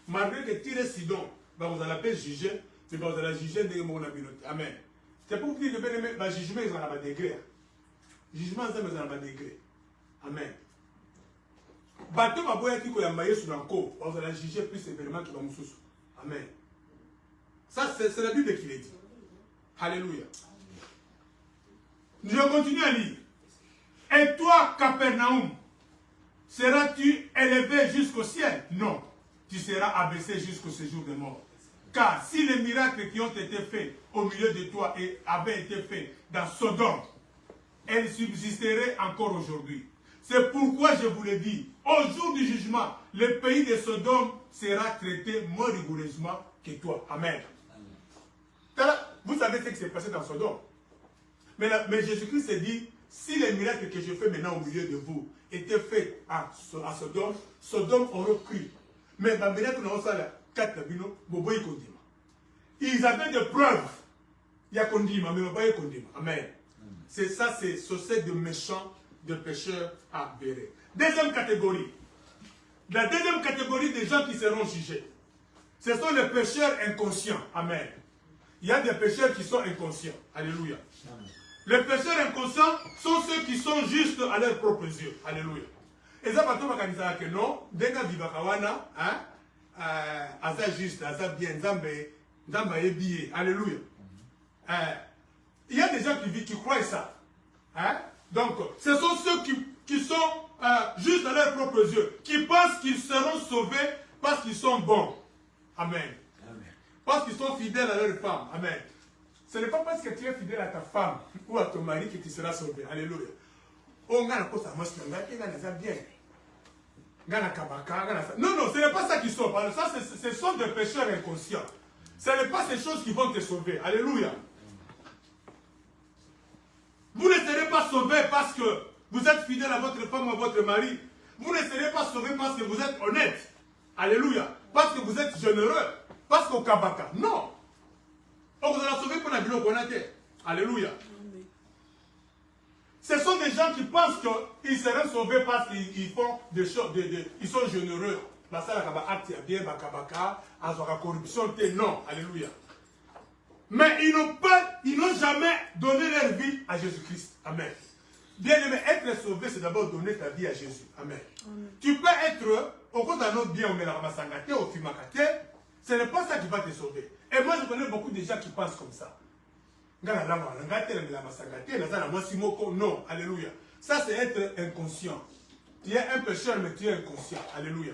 Speaker 1: Malgré que Tyr et Sidon, vous allez juger, mais vous allez juger de mon habileté. Amen. C'est pour vous dire que le jugement est dans le degré. Le jugement est dans le degré. Amen. Bateau va boire qui est sur l'enco, vous allez juger plus sévèrement que dans sous. Amen. Ça, c'est la Bible qui l'a dit. Alléluia. Je continue à lire. Et toi, Capernaum, seras-tu élevé jusqu'au ciel? Non. Tu seras abaissé jusqu'au séjour des morts. Car si les miracles qui ont été faits au milieu de toi avaient été faits dans Sodome, elles subsisteraient encore aujourd'hui. C'est pourquoi je vous l'ai dit, au jour du jugement, le pays de Sodome sera traité moins rigoureusement que toi. Amen. Vous savez ce qui s'est passé dans Sodome. Mais Jésus-Christ s'est dit, si les miracles que je fais maintenant au milieu de vous étaient faits à Sodome, Sodome aurait cru. Mais les miracles nous ont ils avaient des preuves. Il y a condima, mais pas condima. Amen. C'est ça, c'est ce de méchants, de pécheurs à bérer. Deuxième catégorie. La deuxième catégorie des gens qui seront jugés, ce sont les pécheurs inconscients. Amen. Il y a des pécheurs qui sont inconscients. Alléluia. Amen. Les pécheurs inconscients sont ceux qui sont justes à leurs propres yeux. Alléluia. Et ça, quand on va que non, dès qu'on vit hein, Aza juste, Aza bien, Nzamba est bien. Alléluia. Il y a des gens qui croient ça. Hein? Donc, ce sont ceux qui sont juste à leurs propres yeux, qui pensent qu'ils seront sauvés parce qu'ils sont bons. Amen. Amen. Parce qu'ils sont fidèles à leur femme. Amen. Ce n'est pas parce que tu es fidèle à ta femme ou à ton mari que tu seras sauvé. Alléluia. Oh, on a bien. Non, non, ce n'est pas ça qui sauve. Ça, ce sont des pécheurs inconscients. Ce n'est pas ces choses qui vont te sauver. Alléluia. Vous ne serez pas sauvé parce que vous êtes fidèle à votre femme ou à votre mari. Vous ne serez pas sauvé parce que vous êtes honnête. Alléluia. Parce que vous êtes généreux. Parce qu'au kabaka. Non. On vous a sauvé pour la ville. Alléluia. Ce sont des gens qui pensent qu'ils seraient sauvés parce qu'ils font des choses, ils sont généreux. Non, alléluia. Mais ils n'ont jamais donné leur vie à Jésus-Christ. Amen. Bien aimé, être sauvé, c'est d'abord donner ta vie à Jésus. Amen. Amen. Tu peux être, au cours d'un autre bien, on met la masangate, au fumakate, ce n'est pas ça qui va te sauver. Et moi, je connais beaucoup de gens qui pensent comme ça. Non, alléluia. Ça, c'est être inconscient. Tu es un pécheur, mais tu es inconscient. Alléluia.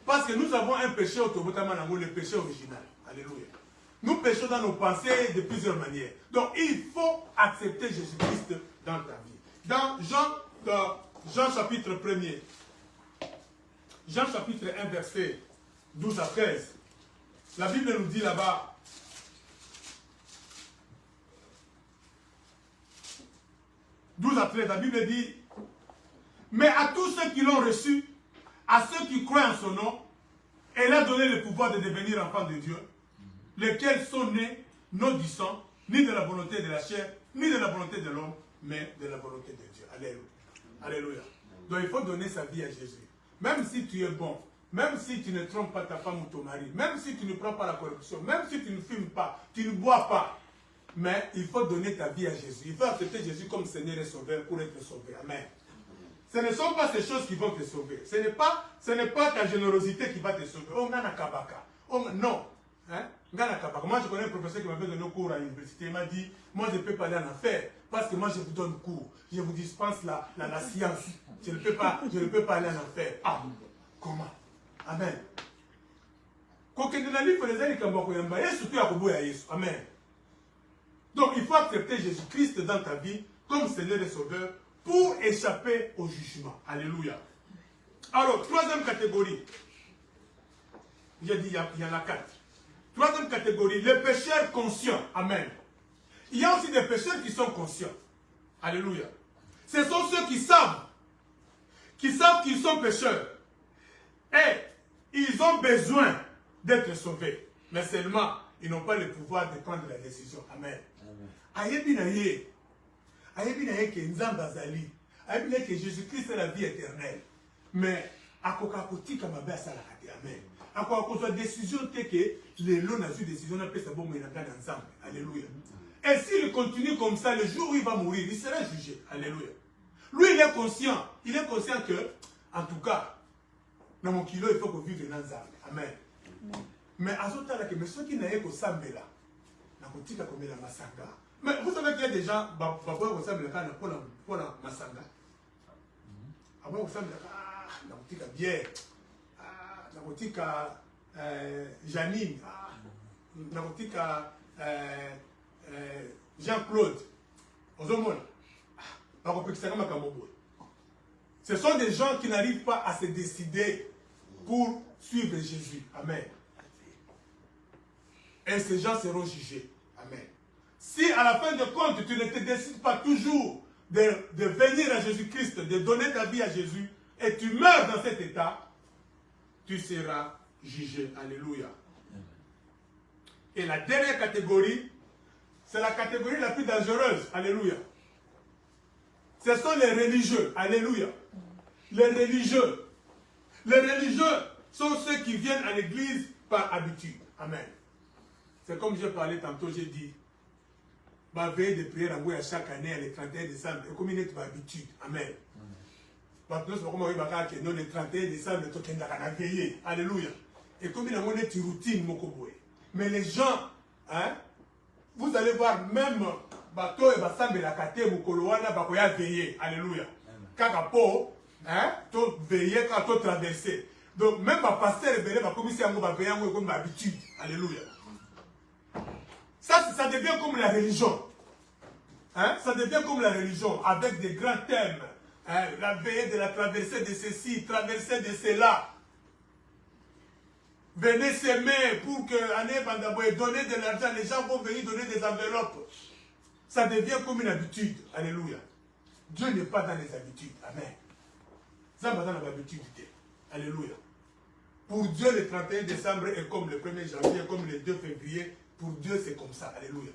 Speaker 1: Parce que nous avons un péché le péché original. Alléluia. Nous péchons dans nos pensées de plusieurs manières. Donc, il faut accepter Jésus-Christ dans ta vie. Dans Jean chapitre 1er, Jean chapitre 1, verset 12 à 13, la Bible nous dit là-bas, 13, la Bible dit, mais à tous ceux qui l'ont reçu, à ceux qui croient en son nom, elle a donné le pouvoir de devenir enfants de Dieu, lesquels sont nés non du sang, ni de la volonté de la chair, ni de la volonté de l'homme, mais de la volonté de Dieu. Alléluia. Alléluia. Donc il faut donner sa vie à Jésus. Même si tu es bon, même si tu ne trompes pas ta femme ou ton mari, même si tu ne prends pas la corruption, même si tu ne fumes pas, tu ne bois pas, mais il faut donner ta vie à Jésus. Il faut accepter Jésus comme Seigneur et Sauveur pour être sauvé. Amen. Ce ne sont pas ces choses qui vont te sauver. Ce n'est pas ta générosité qui va te sauver. Oh, Ngana Kabaka. Oh, non. Hein? Ngana Kabaka. Moi, je connais un professeur qui m'avait donné un cours à l'université. Il m'a dit, moi, je ne peux pas aller en affaires parce que moi, je vous donne cours. Je vous dispense la science. Je ne peux pas aller en affaires. Ah, comment? Amen. Amen. Donc, il faut accepter Jésus-Christ dans ta vie comme Seigneur et Sauveur pour échapper au jugement. Alléluia. Alors, troisième catégorie. J'ai dit, il y en a 4. Troisième catégorie, les pécheurs conscients. Amen. Il y a aussi des pécheurs qui sont conscients. Alléluia. Ce sont ceux qui savent qu'ils sont pécheurs. Et ils ont besoin d'être sauvés. Mais seulement, ils n'ont pas le pouvoir de prendre la décision. Amen. Amen. Que Jésus-Christ est la vie éternelle. Mais à kokakotika mabe asala kati. Amen. À quoi cause de décision que les lois n'a eu décision n'a pas sa bonne ensemble. Alléluia. Et s'il continue comme ça, le jour où il va mourir, il sera jugé. Alléluia. Lui, il est conscient. Il est conscient que, en tout cas, dans mon kilo, il faut qu'on vive dans Zambé. Amen. Mais à ce temps-là, ceux qui n'ont pas Sambé là, n'a pas dit comme la Masanga. Mais vous savez qu'il y a des gens, qui Sambé là, pour la Masanga. Après, vous savez, n'a pas dit bière, n'a pas dit Janine, n'a pas dit Jean-Claude. Ce sont des gens qui n'arrivent pas à se décider pour suivre Jésus. Amen. Et ces gens seront jugés. Amen. Si à la fin de compte, tu ne te décides pas toujours de venir à Jésus-Christ, de donner ta vie à Jésus, et tu meurs dans cet état, tu seras jugé. Alléluia. Et la dernière catégorie, c'est la catégorie la plus dangereuse. Alléluia. Ce sont les religieux. Alléluia. Les religieux. Les religieux sont ceux qui viennent à l'église par habitude. Amen. C'est comme j'ai parlé tantôt, j'ai dit, ma veille de prière en à chaque année, le 31 décembre, et comme il est par habitude. Amen. Maintenant, c'est comme le 31 décembre, tu as veillé. Alléluia. Et comme il y a une routine, mais les gens, hein, vous allez voir, même bateau et basambe la kate mukolowana bakoya veiller. Alléluia. Kaka po, hein, to veiller quand to traverser. Donc même ma pasteur et belé va commencer à me veiller comme habitude. Alléluia. Ça devient comme la religion. Hein? Ça devient comme la religion avec des grands thèmes. Hein? La veillée de la traversée de ceci, traversée de cela. Venez s'aimer pour que Anne Bandaboye donner de l'argent. Les gens vont venir donner des enveloppes. Ça devient comme une habitude. Alléluia. Dieu n'est pas dans les habitudes. Amen. Ça va dans l'habitude. Alléluia. Pour Dieu, le 31 décembre est comme le 1er janvier, comme le 2 février. Pour Dieu, c'est comme ça. Alléluia.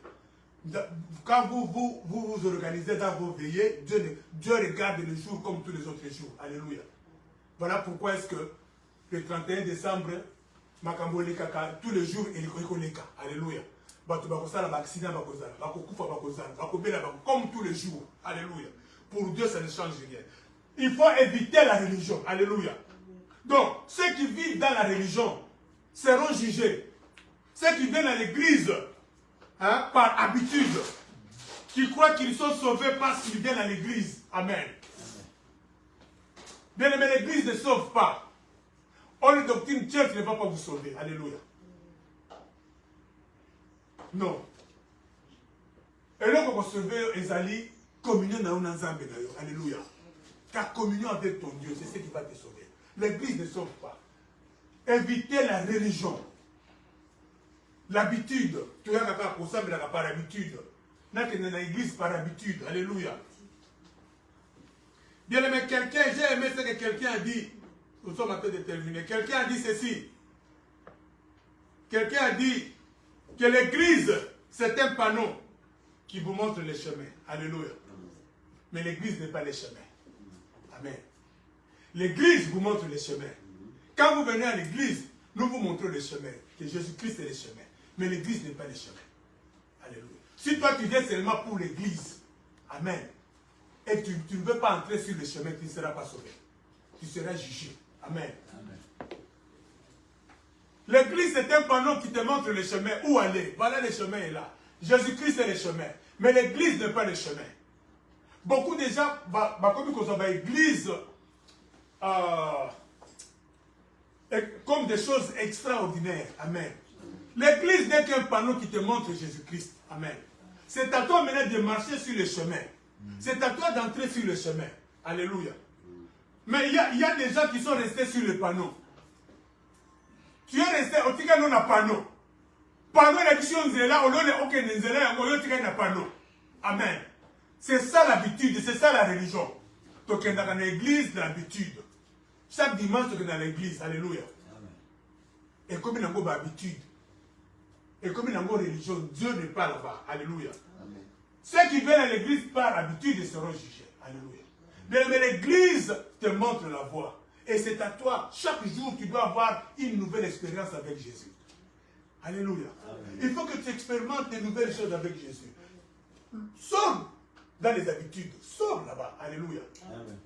Speaker 1: Quand vous organisez dans vos veillées, Dieu regarde le jour comme tous les autres jours. Alléluia. Voilà pourquoi est-ce que le 31 décembre, tous les jours, il est cas. Alléluia. Comme tous les jours. Alléluia. Pour Dieu, ça ne change rien. Il faut éviter la religion. Alléluia. Donc, ceux qui vivent dans la religion seront jugés. Ceux qui viennent à l'église, hein, par habitude, qui croient qu'ils sont sauvés parce qu'ils viennent à l'église. Amen. Bien aimé, l'église ne sauve pas. On est doctrine church ne va pas vous sauver. Alléluia. Non. Et là, on va sauver Ezali, communion dans un ensemble. Alléluia. Car communion avec ton Dieu, c'est ce qui va te sauver. L'église ne sauve pas. Évitez la religion. L'habitude. Tu as qu'à pour ça, mais par habitude. N'a que dans l'église par habitude. Alléluia. Bien aimé, quelqu'un, j'ai aimé ce que quelqu'un a dit. Nous sommes en train de terminer. Quelqu'un a dit ceci. Quelqu'un a dit que l'église, c'est un panneau qui vous montre les chemins. Alléluia. Mais l'église n'est pas les chemins. Amen. L'église vous montre les chemins. Quand vous venez à l'église, nous vous montrons les chemins. Que Jésus-Christ est les chemins. Mais l'église n'est pas les chemins. Alléluia. Si toi tu viens seulement pour l'église, amen, et tu ne veux pas entrer sur le chemin, tu ne seras pas sauvé. Tu seras jugé. Amen. L'église, c'est un panneau qui te montre le chemin. Où aller? Voilà, le chemin est là. Jésus-Christ est le chemin. Mais l'église n'est pas le chemin. Beaucoup de gens, comme ils ont l'église, comme des choses extraordinaires. Amen. L'église n'est qu'un panneau qui te montre Jésus-Christ. Amen. C'est à toi maintenant de marcher sur le chemin. C'est à toi d'entrer sur le chemin. Alléluia. Mais il y a des gens qui sont restés sur le panneau. Tu es resté, au tika non na panneau. Panneau la vision là, au lieu de aucun nzela, au lieu de na panneau. Amen. C'est ça l'habitude, c'est ça la religion. Donc on est dans l'église, l'habitude. Chaque dimanche, on est dans l'église. Alléluia. Et comme il y a une habitude, et comme il y a une religion, Dieu n'est pas là-bas. Alléluia. Amen. Ceux qui viennent à l'église par habitude seront jugés. Alléluia. Mais l'église te montre la voie. Et c'est à toi, chaque jour, tu dois avoir une nouvelle expérience avec Jésus. Alléluia. Amen. Il faut que tu expérimentes de nouvelles choses avec Jésus. Sors dans les habitudes. Sors là-bas. Alléluia. Amen.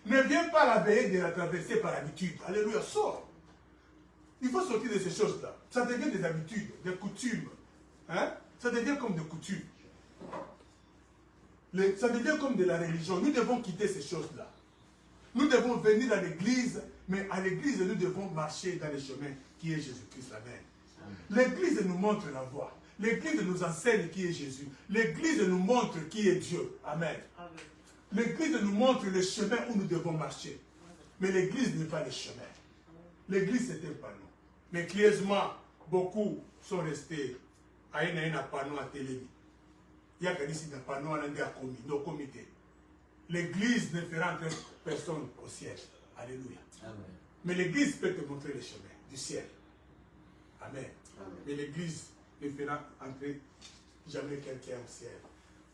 Speaker 1: Ne viens pas la veille de la traverser par habitude. Alléluia. Sors. Il faut sortir de ces choses-là. Ça devient des habitudes, des coutumes. Hein? Ça devient comme des coutumes. Ça devient comme de la religion. Nous devons quitter ces choses-là. Nous devons venir à l'église, mais à l'église, nous devons marcher dans le chemin qui est Jésus-Christ. Amen. L'église nous montre la voie. L'église nous enseigne qui est Jésus. L'église nous montre qui est Dieu. Amen. L'église nous montre le chemin où nous devons marcher. Mais l'église n'est pas le chemin. L'église, c'est un panneau. Mais curieusement, beaucoup sont restés à un panneau à Télémi. Il y a ici un panneau à nos comités. L'église ne fera entrer personne au ciel. Alléluia. Amen. Mais l'église peut te montrer le chemin du ciel. Amen. Amen. Mais l'église ne fera entrer jamais quelqu'un au ciel.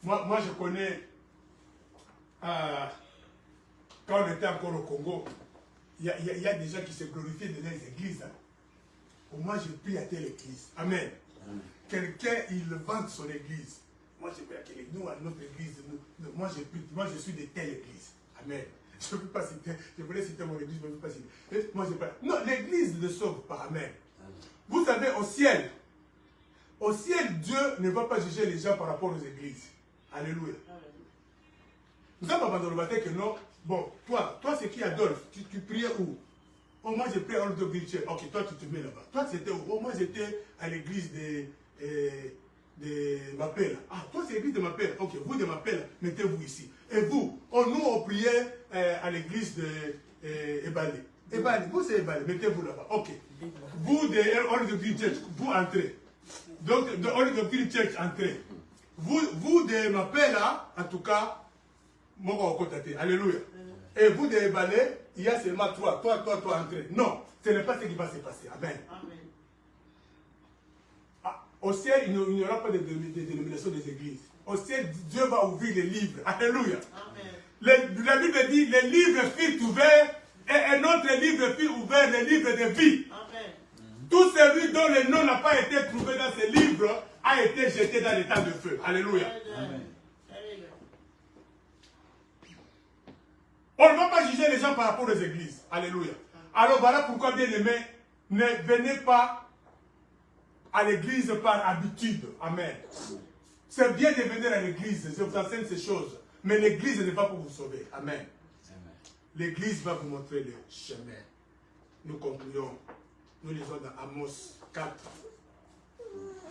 Speaker 1: Moi je connais, quand on était encore au Congo, il y a des gens qui se glorifiaient de leurs églises. Hein. Moi, je prie à telle église. Amen. Quelqu'un, il vante son église. Moi, je prie à quelle église. Nous, à notre église, moi, je suis de telle église. Amen. Je ne peux pas citer, je voulais citer mon église, je ne peux pas citer. Moi, je pas. Non, l'église ne sauve pas. Amen. Vous savez, au ciel, Dieu ne va pas juger les gens par rapport aux églises. Alléluia. Nous sommes abandonnés au baptême que non. Bon, toi c'est qui Adolphe? Tu priais où? Oh, moi j'ai prié à l'autre église. Ok, toi tu te mets là-bas. Toi c'était où? Oh, moi j'étais à l'église de Mapela. Ah, toi c'est l'église de Mapela. Ok, vous de Mapela, mettez-vous ici. Et vous? Oh, nous on priait à l'église de Ebalé. Ebalé, vous c'est Ebalé, mettez-vous là-bas. Ok. Vous de All the Green Church, vous entrez. Donc de All the Green Church, entrez. Vous de Mapela, en tout cas, alléluia. Et vous de Ebalé, il y a seulement toi, entrez. Non, ce n'est pas ce qui va se passer. Amen. Amen. Ah, au ciel, il n'y aura pas de dénomination des églises. Au ciel, Dieu va ouvrir les livres. Alléluia. Amen. La Bible dit, les livres furent ouverts et un autre livre fut ouvert, le livre de vie. Amen. Tout celui dont le nom n'a pas été trouvé dans ce livre a été jeté dans l'état de feu. Alléluia. Amen. On ne va pas juger les gens par rapport aux églises. Alléluia. Alors voilà pourquoi, bien aimé, ne venez pas à l'église par habitude. Amen. C'est bien de venir à l'église, je vous enseigne ces choses. Mais l'église n'est pas pour vous sauver. Amen. L'église va vous montrer le chemin. Nous concluons. Nous lisons dans Amos 4.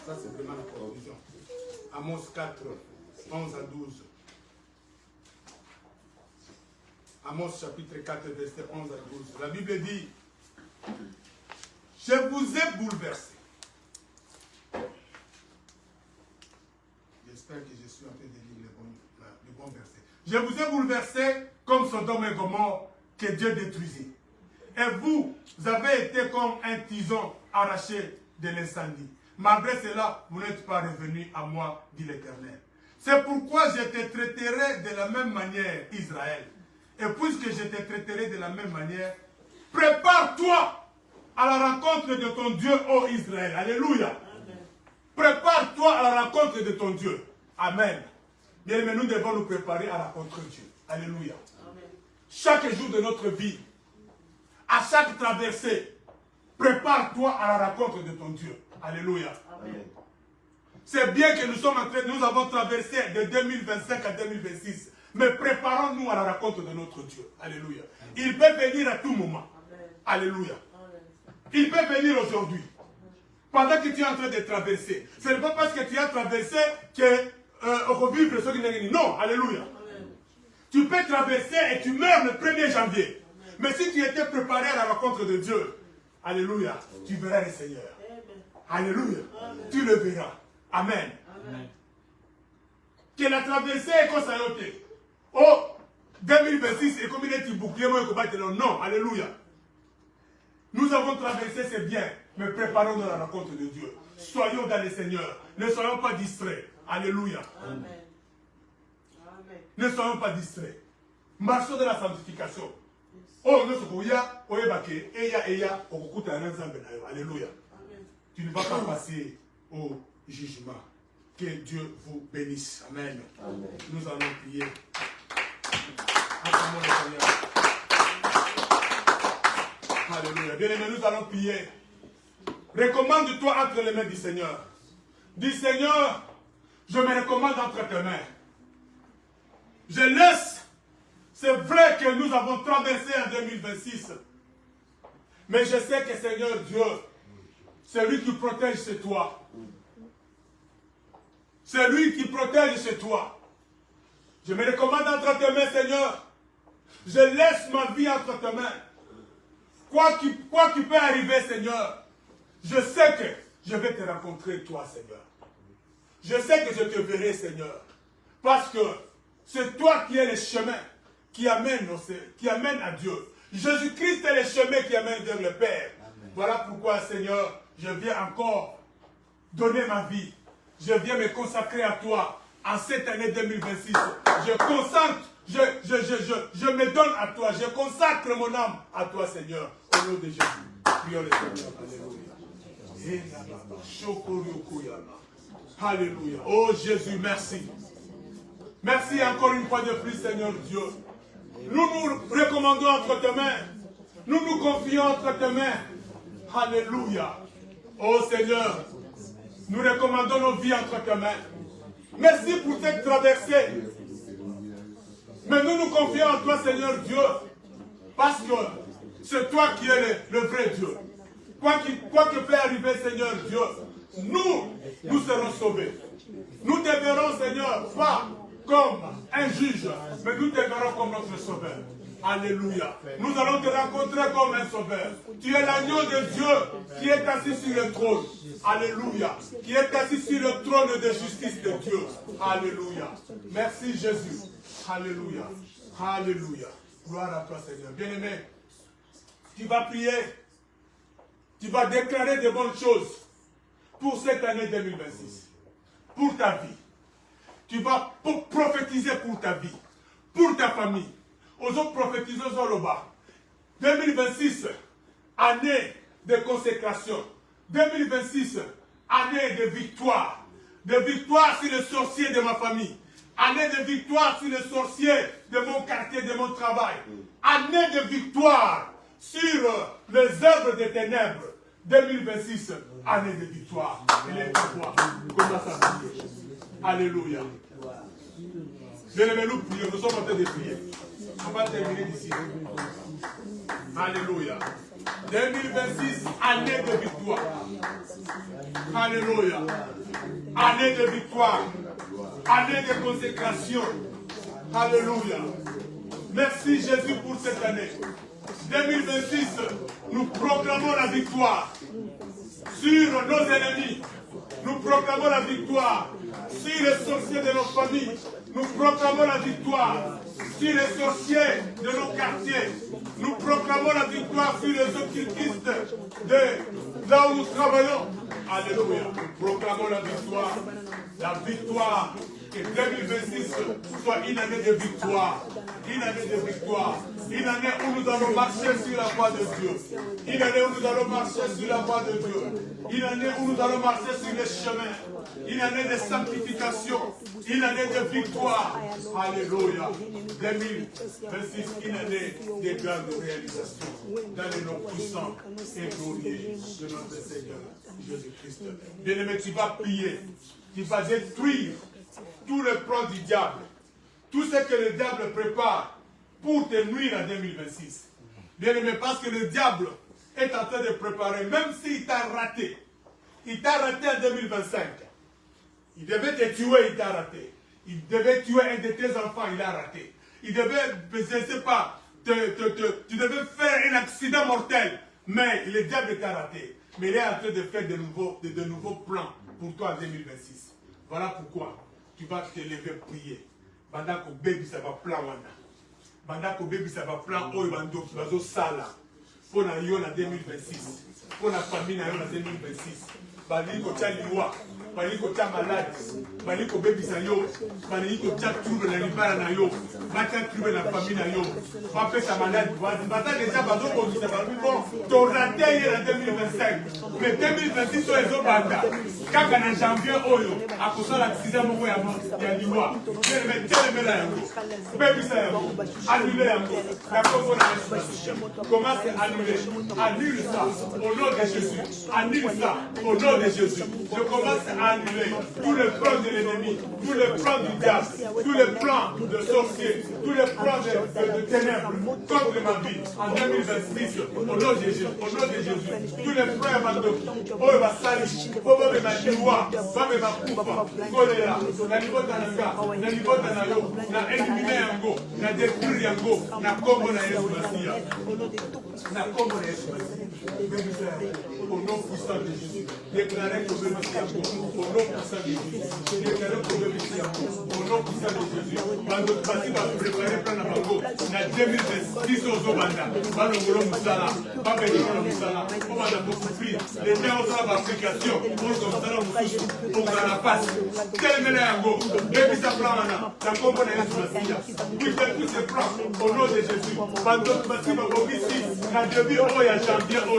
Speaker 1: Ça c'est vraiment la conclusion. Amos 4, 11 à 12. Amos chapitre 4, verset 11 à 12. La Bible dit, je vous ai bouleversé. J'espère que je suis en train de lire le bon verset. Je vous ai bouleversé comme Sodome et Gomorrhe que Dieu détruisit. Et vous avez été comme un tison arraché de l'incendie. Malgré cela, vous n'êtes pas revenus à moi, dit l'Éternel. C'est pourquoi je te traiterai de la même manière, Israël. Et puisque je te traiterai de la même manière, prépare-toi à la rencontre de ton Dieu, ô Israël. Alléluia. Prépare-toi à la rencontre de ton Dieu. Amen. Bien, mais nous devons nous préparer à rencontrer Dieu. Alléluia. Amen. Chaque jour de notre vie, à chaque traversée, prépare-toi à la rencontre de ton Dieu. Alléluia. Amen. C'est bien que nous avons traversé de 2025 à 2026. Mais préparons-nous à la rencontre de notre Dieu. Alléluia. Il peut venir à tout moment. Amen. Alléluia. Amen. Il peut venir aujourd'hui. Pendant que tu es en train de traverser. Ce n'est pas parce que tu as traversé que on va vivre ce qui n'est pas. Non. Alléluia. Amen. Tu peux traverser et tu meurs le 1er janvier. Amen. Mais si tu étais préparé à la rencontre de Dieu, alléluia, tu verras le Seigneur. Amen. Alléluia. Amen. Tu le verras. Amen. Amen. Que la traversée est comme ça. Oh, 2026 et comme il est un bouclier, moi, non, alléluia. Nous avons traversé, c'est bien, mais préparons-nous à la rencontre de Dieu. Soyons dans le Seigneur. Ne soyons pas distraits. Alléluia. Amen. Amen. Ne soyons pas distraits. Marchons dans la sanctification. Oh, nous sommes alléluia. Tu ne vas pas passer au jugement. Que Dieu vous bénisse. Amen. Amen. Nous allons prier. Alléluia. Bien-aimés, nous allons prier. Recommande-toi entre les mains du Seigneur. Dis Seigneur, je me recommande entre tes mains. Je laisse. C'est vrai que nous avons traversé en 2026. Mais je sais que Seigneur Dieu, c'est lui qui protège chez toi. C'est lui qui protège chez toi. Je me recommande entre tes mains, Seigneur. Je laisse ma vie entre tes mains. Quoi qui peut arriver, Seigneur, je sais que je vais te rencontrer, toi, Seigneur. Je sais que je te verrai, Seigneur. Parce que c'est toi qui es le chemin qui amène à Dieu. Jésus-Christ est le chemin qui amène vers le Père. Amen. Voilà pourquoi, Seigneur, je viens encore donner ma vie. Je viens me consacrer à toi en cette année 2026. Je me donne à toi. Je consacre mon âme à toi, Seigneur. Au nom de Jésus. Prions le Seigneur. Alléluia. Alléluia. Oh Jésus, merci. Merci encore une fois de plus, Seigneur Dieu. Nous nous recommandons entre tes mains. Nous nous confions entre tes mains. Alléluia. Oh Seigneur, nous recommandons nos vies entre tes mains. Merci pour cette traversée. Mais nous nous confions en toi, Seigneur Dieu. Parce que c'est toi qui es le vrai Dieu. Quoi que peut arriver, Seigneur Dieu, nous serons sauvés. Nous te verrons, Seigneur, pas comme un juge, mais nous te verrons comme notre sauveur. Alléluia. Nous allons te rencontrer comme un sauveur. Tu es l'agneau de Dieu qui est assis sur le trône. Alléluia. Qui est assis sur le trône de justice de Dieu. Alléluia. Merci Jésus. Alléluia. Alléluia. Gloire à toi Seigneur. Bien-aimé, tu vas prier. Tu vas déclarer de bonnes choses pour cette année 2026. Pour ta vie. Tu vas prophétiser pour ta vie. Pour ta famille. Aux autres prophétiseurs sur le bas. 2026, année de consécration. 2026, année de victoire. De victoire sur les sorciers de ma famille. Année de victoire sur les sorciers de mon quartier, de mon travail. Année de victoire sur les œuvres des ténèbres. 2026, année de victoire. Élève-toi. Commence à prier. Alléluia. Bien-aimés, nous prions. Nous sommes en train de prier. On va terminer d'ici. Alléluia. 2026, année de victoire. Alléluia. Année de victoire. Année de consécration. Alléluia. Merci Jésus pour cette année. 2026, nous proclamons la victoire sur nos ennemis. Nous proclamons la victoire sur les sorciers de nos familles. Nous proclamons la victoire sur les sorciers de nos quartiers. Nous proclamons la victoire sur les occultistes de là où nous travaillons. Alléluia. Nous proclamons la victoire. La victoire. Que 2026 soit une année de victoire. Une année de victoire. Une année où nous allons marcher sur la voie de Dieu. Une année où nous allons marcher sur la voie de Dieu. Une année où nous allons marcher sur les chemins. Une année de sanctification. Une année de victoire. Alléluia. 2026, une année de grande réalisation. Dans les noms puissants et glorieux de notre Seigneur Jésus-Christ. Bien-aimé, tu vas prier. Tu vas détruire tout le plan du diable. Tout ce que le diable prépare pour te nuire en 2026. Bien-aimé, parce que le diable est en train de préparer, même s'il t'a raté. Il t'a raté en 2025. Il devait te tuer, il t'a raté. Il devait tuer un de tes enfants, il a raté. Il devait, je ne sais pas, tu devais faire un accident mortel, mais le diable t'a raté. Mais il est en train de faire de nouveaux plans pour toi en 2026. Voilà pourquoi tu vas te lever prier. Pendant que bébé ça va plan wana. Pendant que bébé ça va plan oyo bando qui va zo sala. Pour la yo en 2026. Pour la famille en 2026. Bali ko tia liwa. Bali ko tia malade. Bali ko bébé ça yo. Bali ko tia trouble na libala na yo. Ba tia trouble na famille na yo. Ba fait sa malade. Ba ta déjà bazo ko ça va bon. Ton raté en 2025. Mais 2026 so ezo banda. Kaka na janvier oyo akosa l'accident moko ya liwa. Mais tellement là yango. Bébé ça yango. Annuler yango. La Congo na commence à annuler. Annule ça au nom de Jésus. Annule ça au nom de Jésus. Je commence à annuler tous les plans de l'ennemi, tous les plans du diable, tous les plans de sorciers, tous les plans de ténèbres contre ma vie en 2026 au nom de Jésus. Au nom de Jésus. Tous les frères Mandoki, oh va sali, oh va me machiwa, va me makufa, choléra, na niveau tananga, na niveau tanayo, na éliminer yango, na détruire yango, na kombo na Yesu Masia. Na kombo na Yesu Masia. Au nom puissant de Jésus. Déclarez que vous êtes au nom puissant de Jésus. Déclarez que vous êtes au nom puissant de Jésus. Quand notre parti va préparer plein de bango, na 2026 aux Obanda, va le boulot Moussala, va venir dans le Moussala, on va d'abord souffrir. Les gens ont la application, on comme ça, on va la passe. Quel mélange, depuis sa plan, ça comprend la Masia. Oui, c'est tous ces plans au nom de Jésus. Quand notre parti va venir ici, na début, oh, il y a champion, oh,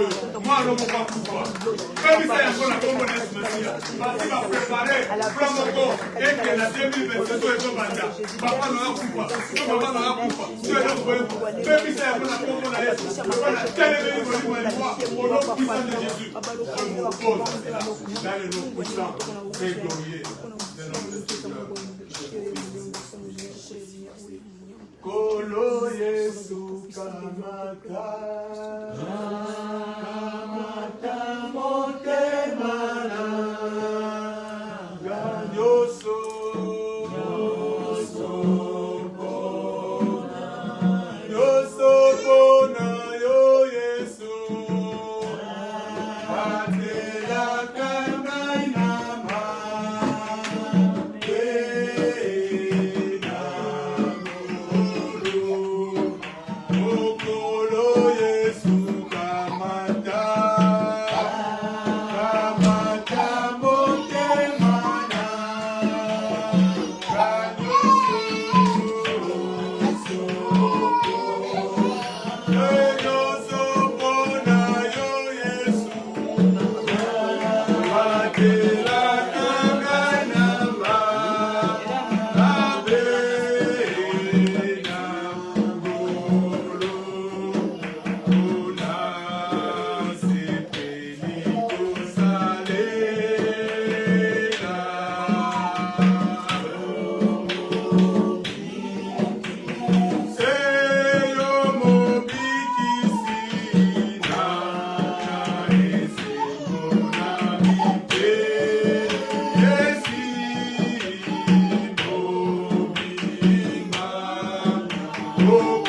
Speaker 1: moi, on ne va pas pouvoir. Comme ça, il y a la combo de Masia. Parce qu'il va préparer, plan Moko, et que la 2027 est au Banda. Papa n'aura pouvoir, maman n'aura pouvoir. Tu es là pour eux. Même ça, il y a la combo de Masia. Voilà, quel est le niveau de l'Église au nom puissant de Jésus. Je vous pose dans le nom puissant et glorieux de notre Seigneur. Kolo Yesu kamata, kamata motemana, ganyoso, yoso bona yo Yesu, atela kamainama. Oh